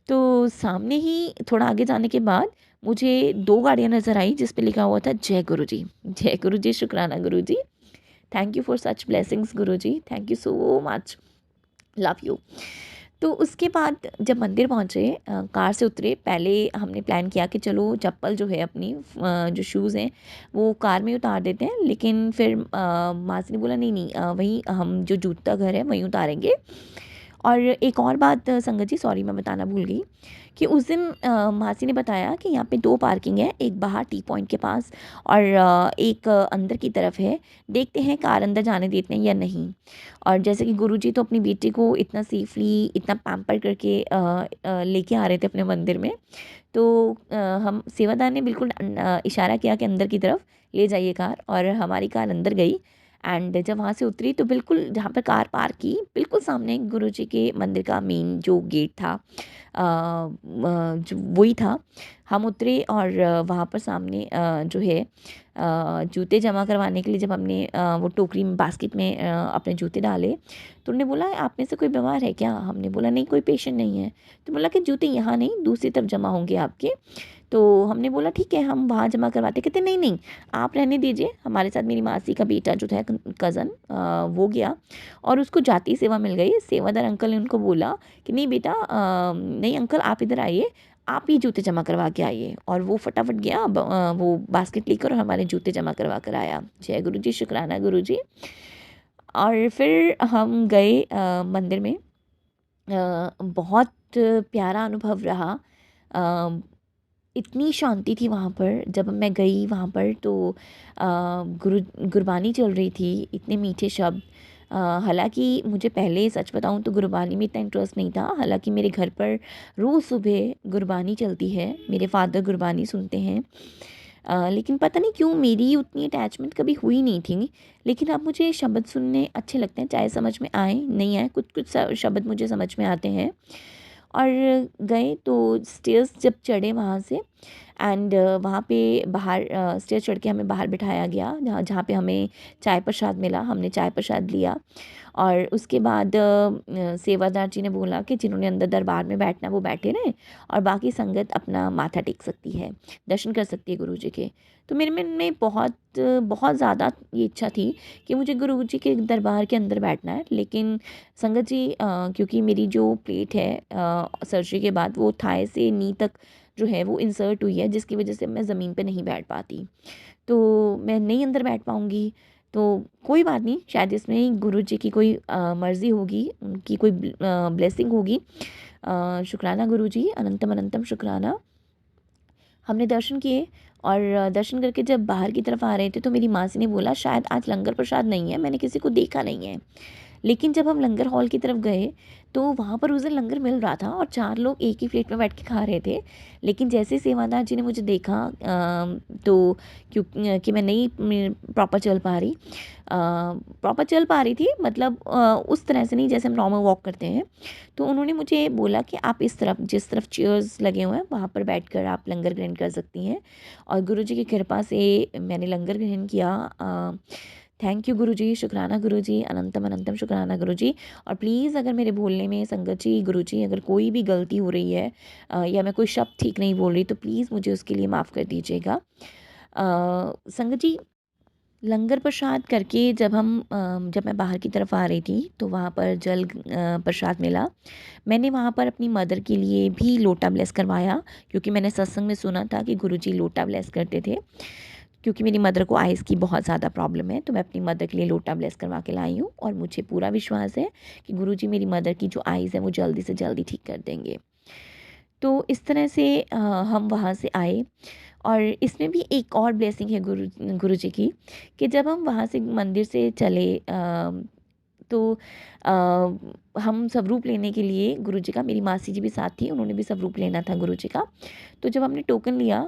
तो सामने ही थोड़ा आगे जाने के बाद मुझे 2 गाड़ियाँ नज़र आई जिस पे लिखा हुआ था जय गुरुजी। जय गुरुजी, शुक्राना Guruji, thank you for such blessings Guruji, thank you so much, love you. तो उसके बाद जब मंदिर पहुँचे, कार से उतरे, पहले हमने प्लान किया कि चलो चप्पल जो है अपनी, जो शूज़ हैं वो कार में उतार देते हैं, लेकिन फिर मासी ने बोला नहीं नहीं, वहीं हम जो जूता घर है वहीं उतारेंगे। और एक और बात संगत जी, सॉरी मैं बताना भूल गई कि उस दिन मासी ने बताया कि यहाँ पे 2 पार्किंग है, एक बाहर टी पॉइंट के पास और एक अंदर की तरफ है। देखते हैं कार अंदर जाने देते हैं या नहीं। और जैसे कि गुरुजी तो अपनी बेटी को इतना सेफली, इतना पैम्पर करके लेके आ रहे थे अपने मंदिर में, तो हम सेवादार ने बिल्कुल इशारा किया कि अंदर की तरफ ले जाइए कार, और हमारी कार अंदर गई। एंड जब वहाँ से उतरी तो बिल्कुल जहाँ पर कार पार्क की बिल्कुल सामने गुरुजी के मंदिर का मेन जो गेट था, जो वही था। हम उतरे और वहाँ पर सामने जो है जूते जमा करवाने के लिए जब हमने वो टोकरी में, बास्केट में अपने जूते डाले, तो उन्होंने बोला आप में से कोई बीमार है क्या? हमने बोला नहीं, कोई पेशेंट नहीं है। तो बोला कि जूते यहाँ नहीं, दूसरी तरफ जमा होंगे आपके। तो हमने बोला ठीक है, हम वहाँ जमा करवाते। कहते नहीं नहीं, आप रहने दीजिए, हमारे साथ मेरी मासी का बेटा जो था, कज़न, वो गया और उसको जाती सेवा मिल गई। सेवादार अंकल ने उनको बोला कि नहीं बेटा, नहीं अंकल आप इधर आइए, आप ही जूते जमा करवा के आइए। और वो फटाफट गया, वो बास्केट लेकर और हमारे जूते जमा करवा कर आया। जय गुरु जी, शुक्राना गुरु जी। और फिर हम गए मंदिर में। बहुत प्यारा अनुभव रहा। अ, इतनी शांति थी वहाँ पर। जब मैं गई वहाँ पर तो गुरबानी चल रही थी, इतने मीठे शब्द। हालांकि मुझे पहले सच बताऊँ तो गुरबानी में इतना इंटरेस्ट नहीं था। हालांकि मेरे घर पर रोज़ सुबह गुरबानी चलती है, मेरे फादर गुरबानी सुनते हैं। लेकिन पता नहीं क्यों मेरी उतनी अटैचमेंट कभी हुई नहीं थी। लेकिन अब मुझे शब्द सुनने अच्छे लगते हैं, चाहे समझ में आए नहीं आए, कुछ कुछ शब्द मुझे समझ में आते हैं। और गए तो स्टेयर्स जब चढ़े वहाँ से, एंड वहाँ पे बाहर स्टेयर चढ़ के हमें बाहर बिठाया गया, जहाँ जहाँ पे हमें चाय प्रसाद मिला। हमने चाय प्रसाद लिया और उसके बाद सेवादार जी ने बोला कि जिन्होंने अंदर दरबार में बैठना वो बैठे रहें और बाकी संगत अपना माथा टेक सकती है, दर्शन कर सकती है गुरु जी के। तो मेरे मन में बहुत बहुत ज़्यादा ये इच्छा थी कि मुझे गुरु जी के दरबार के अंदर बैठना है। लेकिन संगत जी, क्योंकि मेरी जो प्लेट है सर्जरी के बाद, वो थाई से नी तक जो है वो इंसर्ट हुई है, जिसकी वजह से मैं ज़मीन पे नहीं बैठ पाती, तो मैं नहीं अंदर बैठ पाऊँगी। तो कोई बात नहीं, शायद इसमें गुरु जी की कोई मर्ज़ी होगी, उनकी कोई ब्लेसिंग होगी। शुक्राना गुरु जी, अनंतम अनंतम शुक्राना। हमने दर्शन किए और दर्शन करके जब बाहर की तरफ आ रहे थे तो मेरी मासी ने बोला शायद आज लंगर प्रसाद नहीं है, मैंने किसी को देखा नहीं है। लेकिन जब हम लंगर हॉल की तरफ गए तो वहाँ पर उस दिन लंगर मिल रहा था और 4 लोग एक ही प्लेट में बैठ के खा रहे थे। लेकिन जैसे ही सेवादार जी ने मुझे देखा, तो क्योंकि मैं नहीं प्रॉपर चल पा रही, प्रॉपर चल पा रही थी, मतलब उस तरह से नहीं जैसे हम नॉर्मल वॉक करते हैं। तो उन्होंने मुझे बोला कि आप इस तरफ, जिस तरफ चेयर्स लगे हुए हैं वहाँ पर बैठकर आप लंगर ग्रहण कर सकती हैं। और गुरुजी की कृपा से मैंने लंगर ग्रहण किया। थैंक यू गुरुजी, शुक्राना गुरुजी, अनंतम अनंतम शुक्राना गुरुजी। और प्लीज़ अगर मेरे बोलने में संगत जी, गुरुजी, अगर कोई भी गलती हो रही है या मैं कोई शब्द ठीक नहीं बोल रही, तो प्लीज़ मुझे उसके लिए माफ़ कर दीजिएगा। संगत जी, लंगर प्रसाद करके जब मैं बाहर की तरफ आ रही थी तो वहाँ पर जल प्रसाद मिला। मैंने वहाँ पर अपनी मदर के लिए भी लोटा ब्लेस करवाया, क्योंकि मैंने सत्संग में सुना था कि गुरुजी लोटा ब्लेस करते थे। क्योंकि मेरी मदर को आइज़ की बहुत ज़्यादा प्रॉब्लम है, तो मैं अपनी मदर के लिए लोटा ब्लेस करवा के लाई हूँ और मुझे पूरा विश्वास है कि गुरुजी मेरी मदर की जो आइज़ है वो जल्दी से जल्दी ठीक कर देंगे। तो इस तरह से हम वहाँ से आए। और इसमें भी एक और ब्लेसिंग है गुरु जी की, कि जब हम वहाँ से मंदिर से चले, तो अ, हम स्वरूप लेने के लिए गुरु जी का, मेरी मासी जी भी साथ थी, उन्होंने भी स्वरूप लेना था गुरु जी का। तो जब हमने टोकन लिया,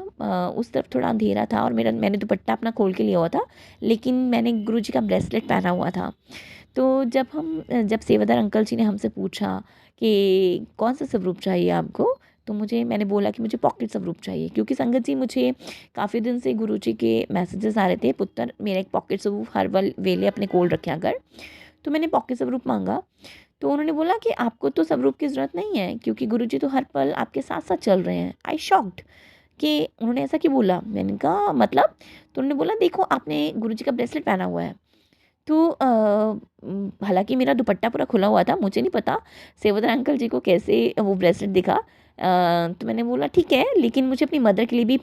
उस तरफ थोड़ा अंधेरा था और मैंने दुपट्टा अपना खोल के लिया हुआ था, लेकिन मैंने गुरु जी का ब्रेसलेट पहना हुआ था। तो जब सेवादार अंकल जी ने हमसे पूछा कि कौन सा स्वरूप चाहिए आपको, तो मैंने बोला कि मुझे पॉकेट स्वरूप चाहिए, क्योंकि संगत जी मुझे काफ़ी दिन से गुरुजी के मैसेजेस आ रहे थे, पुत्र मेरा एक पॉकेट स्वरूप हर वेले अपने कोल रखा कर। तो मैंने पॉकेट स्वरूप मांगा। तो उन्होंने बोला कि आपको तो स्वरूप की ज़रूरत नहीं है क्योंकि गुरुजी तो हर पल आपके साथ साथ चल रहे हैं। आई शॉक्ड कि उन्होंने ऐसा क्यों बोला? मैंने कहा मतलब? तो उन्होंने बोला देखो आपने गुरुजी का ब्रेसलेट पहना हुआ है। तो हालाँकि मेरा दुपट्टा पूरा खुला हुआ था, मुझे नहीं पता सेवदर अंकल जी को कैसे वो ब्रेसलेट दिखा। तो मैंने बोला ठीक है, लेकिन मुझे अपनी मदर के लिए भी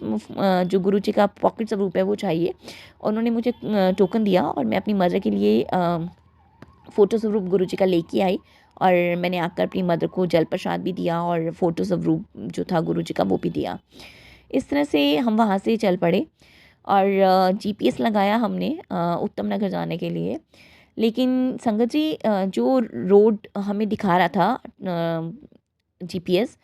जो गुरुजी का पॉकेट स्वरूप है वो चाहिए। और उन्होंने मुझे टोकन दिया और मैं अपनी मदर के लिए फ़ोटो स्वरूप गुरुजी का लेके आई और मैंने आकर अपनी मदर को जल प्रसाद भी दिया और फ़ोटो स्वरूप जो था गुरुजी का वो भी दिया। इस तरह से हम वहाँ से चल पड़े और जीपीएस लगाया हमने उत्तम नगर जाने के लिए। लेकिन संगत जी जो रोड हमें दिखा रहा था जीपीएस,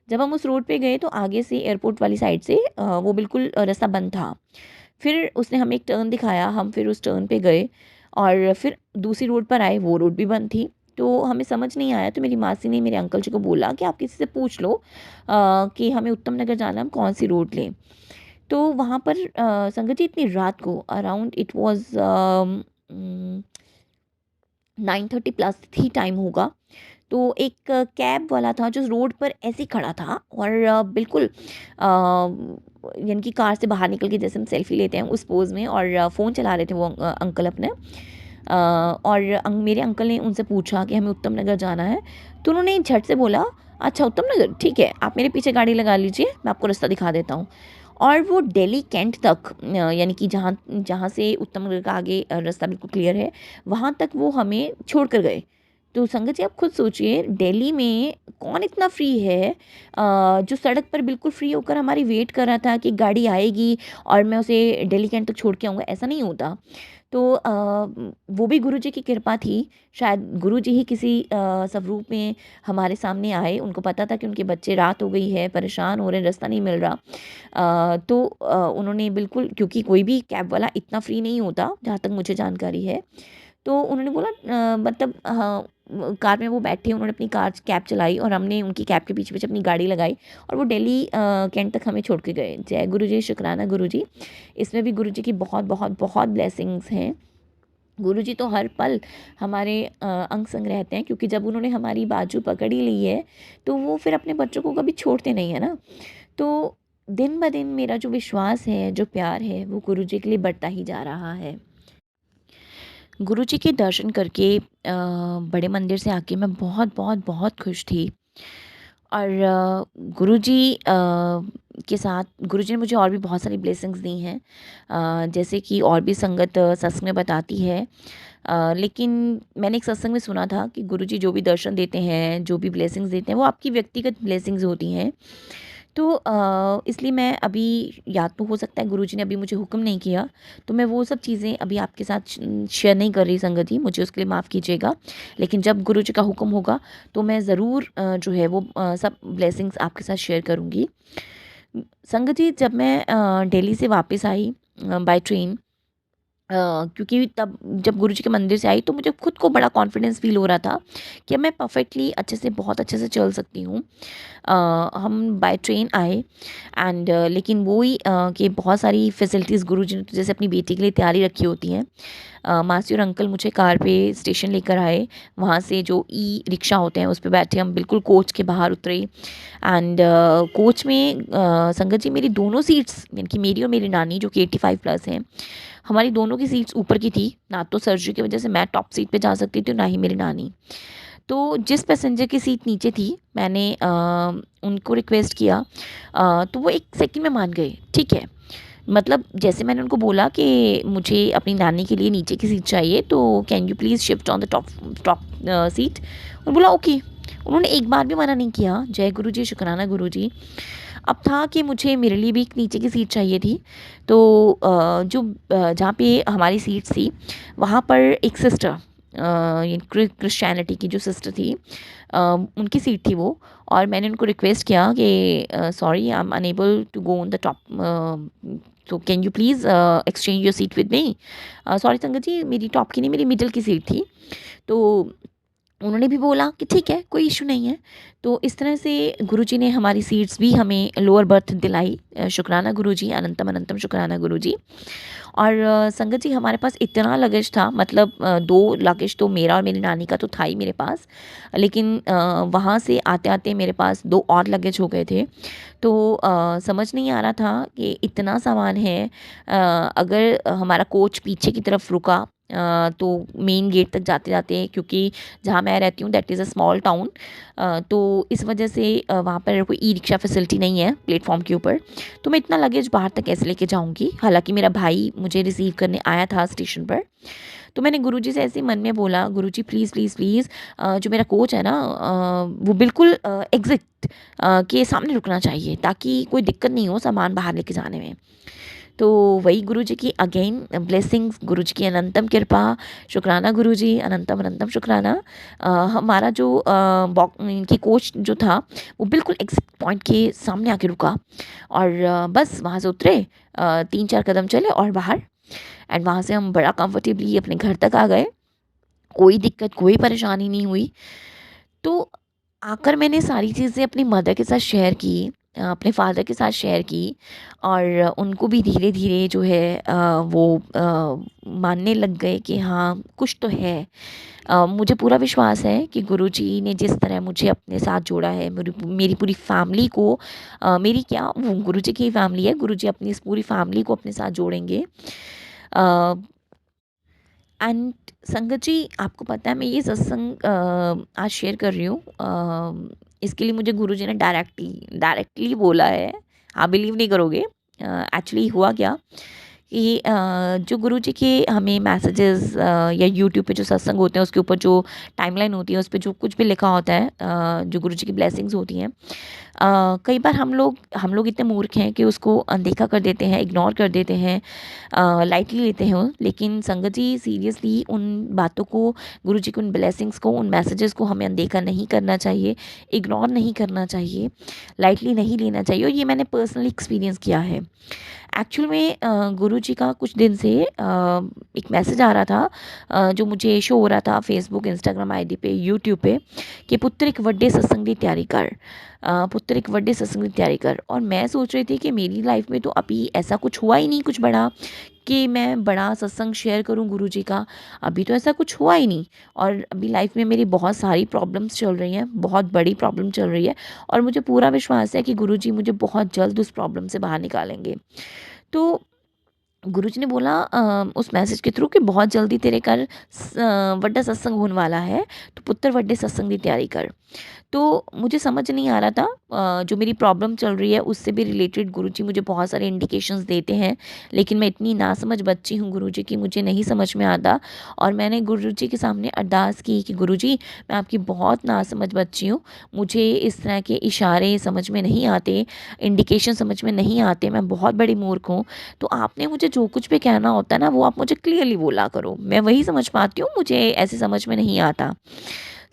जब हम उस रोड पे गए तो आगे से एयरपोर्ट वाली साइड से वो बिल्कुल रास्ता बंद था। फिर उसने हमें एक टर्न दिखाया, हम फिर उस टर्न पे गए और फिर दूसरी रोड पर आए, वो रोड भी बंद थी। तो हमें समझ नहीं आया तो मेरी मासी ने मेरे अंकल जी को बोला कि आप किसी से पूछ लो कि हमें उत्तम नगर जाना है, हम कौन सी रोड लें। तो वहाँ पर संगत जी इतनी रात को around it was 9:30 plus he time होगा। तो एक कैब वाला था जो रोड पर ऐसे ही खड़ा था और बिल्कुल यानी कि कार से बाहर निकल के जैसे हम सेल्फी लेते हैं उस पोज़ में और फ़ोन चला रहे थे वो अंकल अपने। और मेरे अंकल ने उनसे पूछा कि हमें उत्तम नगर जाना है। तो उन्होंने झट से बोला, अच्छा उत्तम नगर ठीक है, आप मेरे पीछे गाड़ी लगा लीजिए, मैं आपको रास्ता दिखा देता हूँ। और वो दिल्ली कैंट तक यानी कि जहाँ जहाँ से उत्तम नगर का आगे रास्ता बिल्कुल क्लियर है, वहाँ तक वो हमें छोड़ कर गए। तो संगत जी आप खुद सोचिए, दिल्ली में कौन इतना फ्री है जो सड़क पर बिल्कुल फ्री होकर हमारी वेट कर रहा था कि गाड़ी आएगी और मैं उसे दिल्ली कैंट तक छोड़ के आऊँगा, ऐसा नहीं होता। तो वो भी गुरुजी की कृपा थी। शायद गुरुजी ही किसी स्वरूप में हमारे सामने आए। उनको पता था कि उनके बच्चे रात हो गई है, परेशान हो रहे हैं, रास्ता नहीं मिल रहा। तो उन्होंने बिल्कुल, क्योंकि कोई भी कैब वाला इतना फ्री नहीं होता, जहाँ तक मुझे जानकारी है। तो उन्होंने बोला मतलब हाँ, कार में वो बैठे, उन्होंने अपनी कार कैब चलाई और हमने उनकी कैब के पीछे-पीछे अपनी गाड़ी लगाई और वो दिल्ली कैंट तक हमें छोड़ के गए। जय गुरुजी, शुक्राना गुरुजी। इसमें भी गुरुजी की बहुत, बहुत, बहुत ब्लेसिंग्स हैं। गुरुजी तो हर पल हमारे अंग संग रहते हैं, क्योंकि जब उन्होंने हमारी बाजू पकड़ ही ली है, तो वो फिर अपने बच्चों को कभी छोड़ते नहीं है ना। तो दिन ब दिन मेरा जो विश्वास है, जो प्यार है, वो गुरुजी के लिए बढ़ता ही जा रहा है। गुरुजी के दर्शन करके बड़े मंदिर से आके मैं बहुत बहुत बहुत खुश थी। और गुरुजी के साथ गुरुजी ने मुझे और भी बहुत सारी ब्लेसिंग्स दी हैं, जैसे कि और भी संगत सत्संग में बताती है। लेकिन मैंने एक सत्संग में सुना था कि गुरुजी जो भी दर्शन देते हैं, जो भी ब्लेसिंग्स देते हैं, वो आपकी व्यक्तिगत ब्लेसिंग्स होती हैं। तो इसलिए मैं अभी, या तो हो सकता है गुरुजी ने अभी मुझे हुक्म नहीं किया, तो मैं वो सब चीज़ें अभी आपके साथ शेयर नहीं कर रही संगत जी, मुझे उसके लिए माफ़ कीजिएगा। लेकिन जब गुरुजी का हुक्म होगा तो मैं ज़रूर जो है वो सब ब्लेसिंग्स आपके साथ शेयर करूँगी। संगत जी जब मैं दिल्ली से वापस आई बाय ट्रेन, क्योंकि तब जब गुरुजी के मंदिर से आई तो मुझे खुद को बड़ा कॉन्फिडेंस फ़ील हो रहा था कि मैं परफेक्टली अच्छे से, बहुत अच्छे से चल सकती हूँ। हम बाय ट्रेन आए एंड लेकिन वो ही कि बहुत सारी फैसिलिटीज़ गुरुजी ने तो जैसे अपनी बेटी के लिए तैयारी रखी होती हैं। मासी और अंकल मुझे कार पे स्टेशन लेकर आए, वहाँ से जो ई रिक्शा होते हैं उस पे बैठे, हम बिल्कुल कोच के बाहर उतरे एंड कोच में संगत जी मेरी दोनों सीट्स, यानी कि मेरी और मेरी नानी जो कि 85 प्लस हैं, हमारी दोनों की सीट्स ऊपर की थी। ना तो सर्जरी की वजह से मैं टॉप सीट पे जा सकती थी, ना ही मेरी नानी। तो जिस पैसेंजर की सीट नीचे थी, मैंने उनको रिक्वेस्ट किया, तो वो 1 सेकंड में मान गए, ठीक है। मतलब जैसे मैंने उनको बोला कि मुझे अपनी नानी के लिए नीचे की सीट चाहिए, तो can you please shift on the top top seat. उन्होंने बोला ओके। उन्होंने एक बार भी मना नहीं किया। जय गुरुजी, शुक्राना गुरुजी। अब था कि मुझे मेरे लिए भी एक नीचे की सीट चाहिए थी। तो जहाँ पे हमारी सीट्स थी, वहाँ पर एक सिस्टर, ये क्रिश्चियनिटी की जो सिस्टर थी, उनकी सीट थी वो। और मैंने उनको रिक्वेस्ट किया कि sorry I am unable to go on the top, तो can you please exchange your seat with me. Sorry संगत जी, मेरी टॉप की नहीं, मेरी मिडल की सीट थी। तो उन्होंने भी बोला कि ठीक है, कोई इशू नहीं है। तो इस तरह से गुरुजी ने हमारी सीट्स भी हमें लोअर बर्थ दिलाई। शुक्राना गुरुजी, अनंतम अनंतम शुक्राना गुरुजी। और संगत जी, हमारे पास इतना लगेज था, मतलब 2 लगेज तो मेरा और मेरी नानी का तो था ही मेरे पास। लेकिन वहाँ से आते-आते मेरे पास 2 और लगेज हो गए थे। तो समझ नहीं आ रहा था कि इतना सामान है, अगर हमारा कोच पीछे की तरफ रुका, तो मेन गेट तक जाते-जाते, क्योंकि जहाँ मैं रहती हूँ that is a small town, तो इस वजह से वहाँ पर कोई ई-रिक्शा फैसिलिटी नहीं है प्लेटफ़ॉर्म के ऊपर। तो मैं इतना लगेज बाहर तक कैसे लेके जाऊँगी? हालाँकि मेरा भाई मुझे रिसीव करने आया था स्टेशन पर। तो मैंने गुरुजी से ऐसे ही मन में बोला, गुरुजी प्लीज़ प्लीज़ प्लीज़, जो मेरा कोच है ना, वो बिल्कुल एग्ज़िट के सामने रुकना चाहिए, ताकि कोई दिक्कत नहीं हो सामान बाहर लेके जाने में। तो वही गुरुजी की अगेन ब्लेसिंग्स, गुरुजी की अनंतम कृपा, शुक्राना गुरुजी, अनंतम अनंतम शुक्राना। हमारा जो इनकी कोच जो था, वो बिल्कुल एग्ज़िट पॉइंट के सामने आके रुका। और बस वहाँ से उतरे, 3-4 कदम चले और बाहर। एंड वहाँ से हम बड़ा कंफर्टेबली अपने घर तक आ गए। कोई दिक्कत, कोई परेशानी नहीं हुई। तो आकर मैंने सारी चीज़ें अपनी मदर के साथ शेयर की, अपने फादर के साथ शेयर की। और उनको भी धीरे-धीरे जो है वो मानने लग गए कि हाँ, कुछ तो है। मुझे पूरा विश्वास है कि गुरुजी ने जिस तरह मुझे अपने साथ जोड़ा है, मेरी मेरी पूरी फैमिली को, मेरी क्या, वो गुरुजी की फैमिली है, गुरुजी अपनी इस पूरी फैमिली को अपने साथ जोड़ेंगे। अ, एंड संगत जी, आपको पता है मैं ये सत्संग आज शेयर कर रही हूँ, इसके लिए मुझे गुरुजी ने डायरेक्टली बोला है। आप बिलीव नहीं करोगे, एक्चुअली हुआ क्या कि जो गुरुजी के हमें मैसेजेस या यूट्यूब पे जो सत्संग होते हैं उसके ऊपर जो टाइमलाइन होती है, उस पे जो कुछ भी लिखा होता है, जो गुरुजी की ब्लेसिंग्स होती हैं, कई बार हम लोग इतने मूर्ख हैं कि उसको अनदेखा कर देते हैं, इग्नोर कर देते हैं, लाइटली लेते हैं वो। लेकिन संगत जी, सीरियसली उन बातों को, गुरुजी की उन ब्लेसिंग्स को, उन मैसेजेस को हमें अनदेखा नहीं करना चाहिए, इग्नोर नहीं करना चाहिए, लाइटली नहीं लेना चाहिए। और ये मैंने पर्सनली एक्सपीरियंस किया है। एक्चुअल में गुरुजी का कुछ दिन से एक मैसेज आ रहा था, जो मुझे शो हो रहा था फेसबुक, इंस्टाग्राम आईडी पे, यूट्यूब पे, कि पुत्र एक ਵੱਡੇ सत्संग की तैयारी कर, पुत्र एक ਵੱਡੇ सत्संग की तैयारी कर। और मैं सोच रही थी कि मेरी लाइफ में तो अभी ऐसा कुछ हुआ ही नहीं, कुछ बड़ा, कि मैं बड़ा सत्संग शेयर करूं गुरुजी का। अभी तो ऐसा कुछ हुआ ही नहीं। और अभी लाइफ में मेरी बहुत सारी प्रॉब्लम्स चल रही हैं, बहुत बड़ी प्रॉब्लम चल रही है। और मुझे पूरा विश्वास है कि गुरुजी मुझे बहुत जल्द उस प्रॉब्लम से बाहर निकालेंगे। तो गुरुजी ने बोला उस मैसेज के थ्रू कि बहुत जल्दी तेरे घर ਵੱਡਾ सत्संग होने वाला है, तो पुत्र ਵੱਡੇ सत्संग की तैयारी कर। तो मुझे समझ नहीं आ रहा था, जो मेरी प्रॉब्लम चल रही है उससे भी रिलेटेड गुरुजी मुझे बहुत सारे इंडिकेशंस देते हैं। लेकिन मैं इतनी नासमझ बच्ची हूँ गुरुजी की, मुझे नहीं समझ में आता। और मैंने गुरुजी के सामने अरदास की कि गुरुजी, मैं आपकी बहुत नासमझ बच्ची हूँ, मुझे इस तरह के इशारे समझ में नहीं आते, इंडिकेशन समझ में नहीं आते, मैं बहुत बड़ी मूर्ख हूँ। तो आपने मुझे जो कुछ भी कहना होता है ना, वो आप मुझे क्लियरली बोला करो, मैं वही समझ पाती हूँ, मुझे ऐसे समझ में नहीं आता।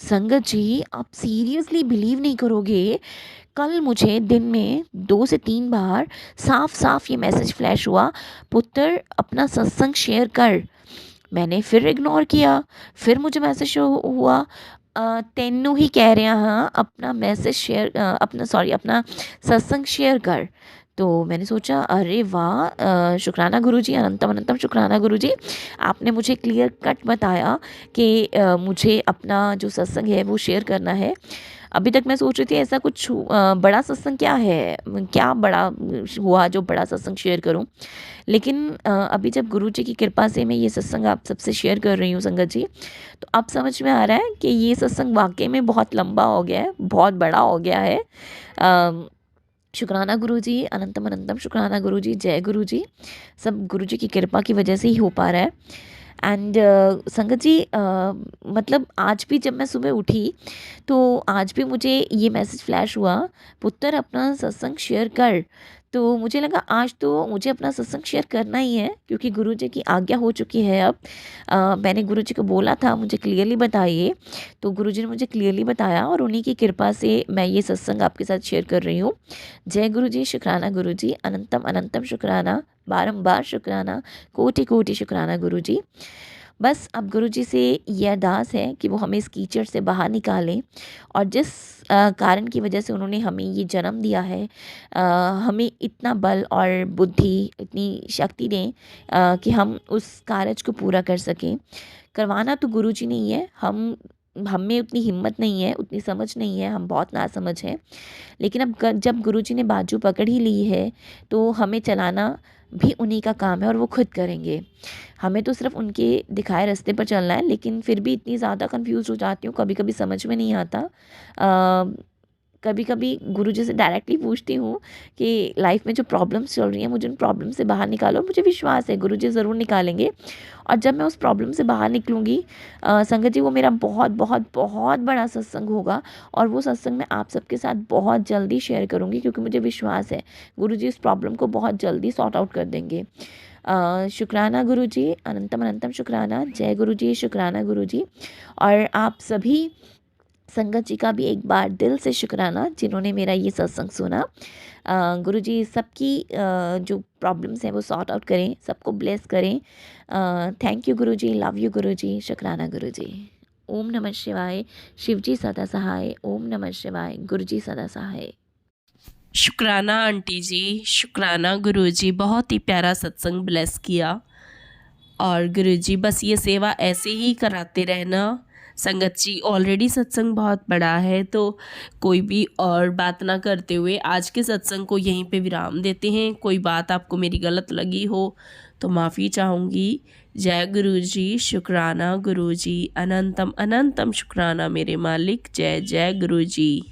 संगत जी, आप सीरियसली बिलीव नहीं करोगे, कल मुझे दिन में 2 से 3 बार साफ-साफ ये मैसेज फ्लैश हुआ, पुत्र अपना सत्संग शेयर कर। मैंने फिर इग्नोर किया, फिर मुझे मैसेज शो हुआ, तेनू ही कह रहे हाँ, अपना मैसेज शेयर, अपना सत्संग शेयर कर। तो मैंने सोचा, अरे वाह, शुक्राना गुरुजी, अनंतम अनंतम शुक्राना गुरुजी, आपने मुझे क्लियर कट बताया कि मुझे अपना जो सत्संग है वो शेयर करना है। अभी तक मैं सोच रही थी ऐसा कुछ बड़ा सत्संग क्या है, क्या बड़ा हुआ जो बड़ा सत्संग शेयर करूं। लेकिन अभी जब गुरुजी की कृपा से मैं ये सत्संग आप सबसे शेयर कर रही हूँ संगत जी, तो अब समझ में आ रहा है कि ये सत्संग वाकई में बहुत लंबा हो गया है, बहुत बड़ा हो गया है। शुक्राना गुरुजी, अनंतम अनंतम शुक्राना गुरुजी, जय गुरुजी। सब गुरुजी की कृपा की वजह से ही हो पा रहा है। एंड संगत जी, मतलब आज भी जब मैं सुबह उठी, तो आज भी मुझे ये मैसेज फ्लैश हुआ, पुत्र अपना सत्संग शेयर कर। तो मुझे लगा आज तो मुझे अपना सत्संग शेयर करना ही है, क्योंकि गुरुजी की आज्ञा हो चुकी है अब। मैंने गुरुजी को बोला था मुझे क्लियरली बताइए, तो गुरुजी ने मुझे क्लियरली बताया, और उन्हीं की कृपा से मैं ये सत्संग आपके साथ शेयर कर रही हूँ। जय गुरुजी, शुक्राना गुरुजी, अनंतम अनंतम शुक्राना, बारंबार शुक्राना, कोटि कोटि शुक्राना गुरुजी। बस अब गुरुजी से ये अरदास है कि वो हमें इस कीचड़ से बाहर निकालें, और जिस कारण की वजह से उन्होंने हमें ये जन्म दिया है, हमें इतना बल और बुद्धि, इतनी शक्ति दें कि हम उस कार्य को पूरा कर सकें। करवाना तो गुरुजी ने ही है, हम में उतनी हिम्मत नहीं है, उतनी समझ नहीं है, हम बहुत नासमझ हैं। लेकिन अब जब गुरुजी ने बाजू पकड़ ही ली है, तो हमें चलाना भी उन्हीं का काम है और वो खुद करेंगे। हमें तो सिर्फ उनके दिखाए रास्ते पर चलना है, लेकिन फिर भी इतनी ज़्यादा कंफ्यूज हो जाती हूँ, कभी कभी समझ में नहीं आता। कभी कभी गुरुजी से डायरेक्टली पूछती हूँ कि लाइफ में जो प्रॉब्लम्स चल रही हैं, मुझे उन प्रॉब्लम से बाहर निकालो। मुझे विश्वास है गुरुजी ज़रूर निकालेंगे, और जब मैं उस प्रॉब्लम से बाहर निकलूँगी, संगत जी, वो मेरा बहुत बहुत बहुत बड़ा सत्संग होगा, और वो सत्संग मैं आप सबके साथ बहुत जल्दी शेयर करूँगी, क्योंकि मुझे विश्वास है गुरुजी इस प्रॉब्लम को बहुत जल्दी सॉर्ट आउट कर देंगे। शुक्राना गुरुजी, अनंतम अनंतम शुक्राना। जय गुरुजी, शुक्राना गुरुजी। और आप सभी संगत जी का भी एक बार दिल से शुक्राना, जिन्होंने मेरा ये सत्संग सुना। गुरुजी सबकी जो प्रॉब्लम्स हैं वो सॉर्ट आउट करें, सबको ब्लेस करें। Thank you Guruji, love you Guruji, शुक्राना गुरुजी। ओम नमः शिवाय। शिवजी सदा सहाय। ओम नमः शिवाय। गुरुजी सदा सहाय। शुक्राना आंटी जी, शुक्राना गुरुजी, बहुत ही प्यारा सत्संग ब्लेस किया। और गुरुजी बस ये सेवा ऐसे ही कराते रहना। संगत जी ऑलरेडी सत्संग बहुत बड़ा है, तो कोई भी और बात ना करते हुए आज के सत्संग को यहीं पे विराम देते हैं। कोई बात आपको मेरी गलत लगी हो तो माफ़ी चाहूँगी। जय गुरुजी, शुक्राना गुरुजी, अनंतम अनंतम शुक्राना मेरे मालिक। जय जय गुरुजी।